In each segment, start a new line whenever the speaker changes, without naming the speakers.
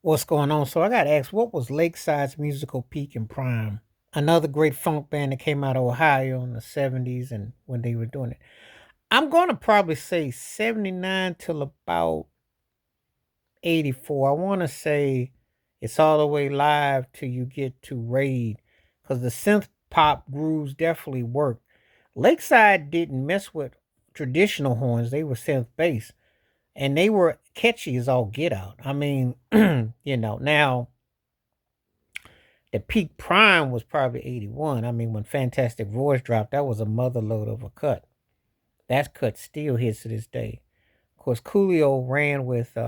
What's going on? So I got asked, what was Lakeside's musical peak and prime? Another great funk band that came out of Ohio in the 70s and when they were doing it. I'm going to probably say 79 till about 84. I want to say it's all the way live till you get to Raid because the synth pop grooves definitely work. Lakeside didn't mess with traditional horns, they were synth bass and they were catchy as all get out. I mean, now the peak prime was probably 81. I mean, when Fantastic Voice dropped, that was a mother load of a cut. That cut still hits to this day. Of course, Coolio ran with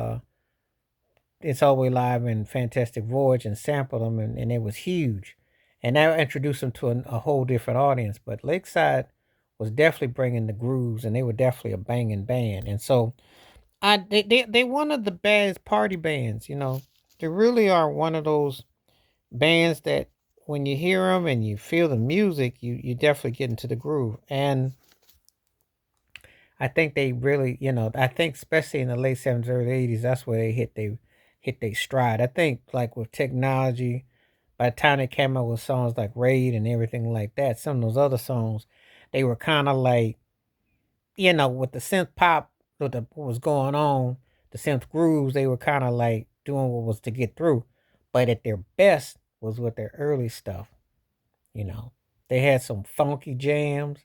It's Always Live and Fantastic Voyage and sampled them, and it was huge. And that introduced them to a whole different audience. But Lakeside was definitely bringing the grooves, and they were definitely a banging band. And so they one of the best party bands. They really are one of those bands that when you hear them and you feel the music, you definitely get into the groove. And I think they really, I think especially in the late 70s, early 80s, that's where they hit they stride. I think like with technology, by the time they came out with songs like Raid and everything like that, some of those other songs, they were kind of like, with the synth pop, with what was going on, the synth grooves, they were kind of like doing what was to get through. But at their best was with their early stuff. You know, they had some funky jams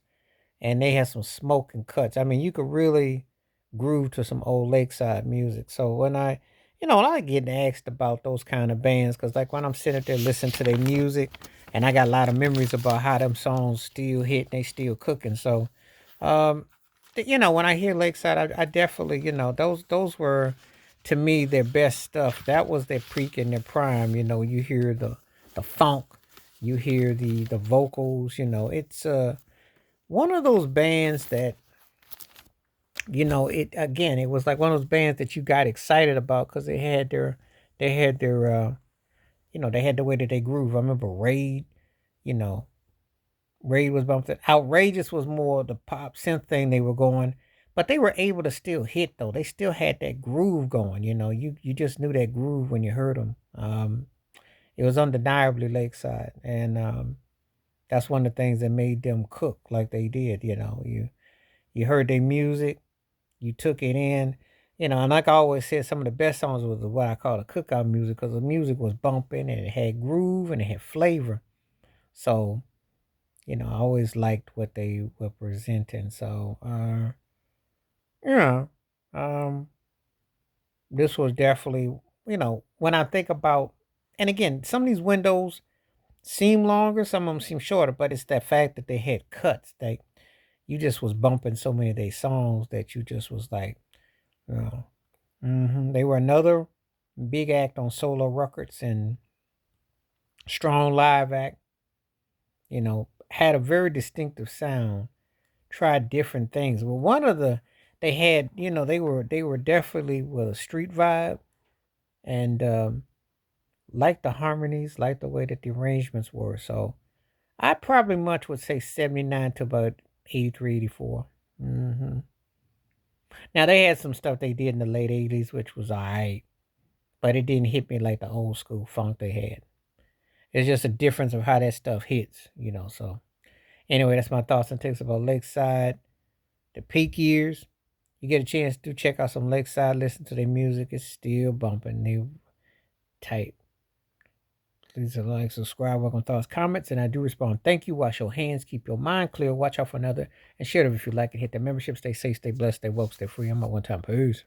and they had some smoking cuts. I mean, you could really groove to some old Lakeside music. So when I get asked about those kind of bands, because like when I'm sitting there listening to their music, and I got a lot of memories about how them songs still hit and they still cooking. So, um, when I hear Lakeside, I definitely, those were to me their best stuff. That was their peak and their prime. You hear the funk, you hear the vocals. It's one of those bands that it again. It was like one of those bands that you got excited about because they had their they had the way that they groove. I remember Raid. You know, Raid was bumped. Outrageous was more the pop synth thing they were going, but they were able to still hit though. They still had that groove going. You just knew that groove when you heard them. It was undeniably Lakeside, and that's one of the things that made them cook like they did. You heard their music, you took it in. And like I always said, some of the best songs was what I call the cookout music because the music was bumping and it had groove and it had flavor. So I always liked what they were presenting. So, yeah, um, this was definitely, when I think about, and again, some of these windows seem longer, some of them seem shorter, but it's that fact that they had cuts. That you just was bumping so many of their songs that you just was like, you know, they were another big act on solo records and strong live act. Had a very distinctive sound, tried different things. But one of the they had, they were definitely with a street vibe and liked the harmonies, liked the way that the arrangements were. So I probably much would say 79 to about 83, 84. Mm-hmm. Now they had some stuff they did in the late 80s, which was alright, but it didn't hit me like the old school funk they had. It's just a difference of how that stuff hits. So anyway, that's my thoughts and takes about Lakeside, the peak years. You get a chance to check out some Lakeside, listen to their music. It's still bumping. They tight. Please like, subscribe, welcome thoughts, comments, and I do respond. Thank you. Wash your hands, keep your mind clear, watch out for another, and share it if you like it. Hit the membership. Stay safe, stay blessed, stay woke, stay free. I'm at one time. Peace.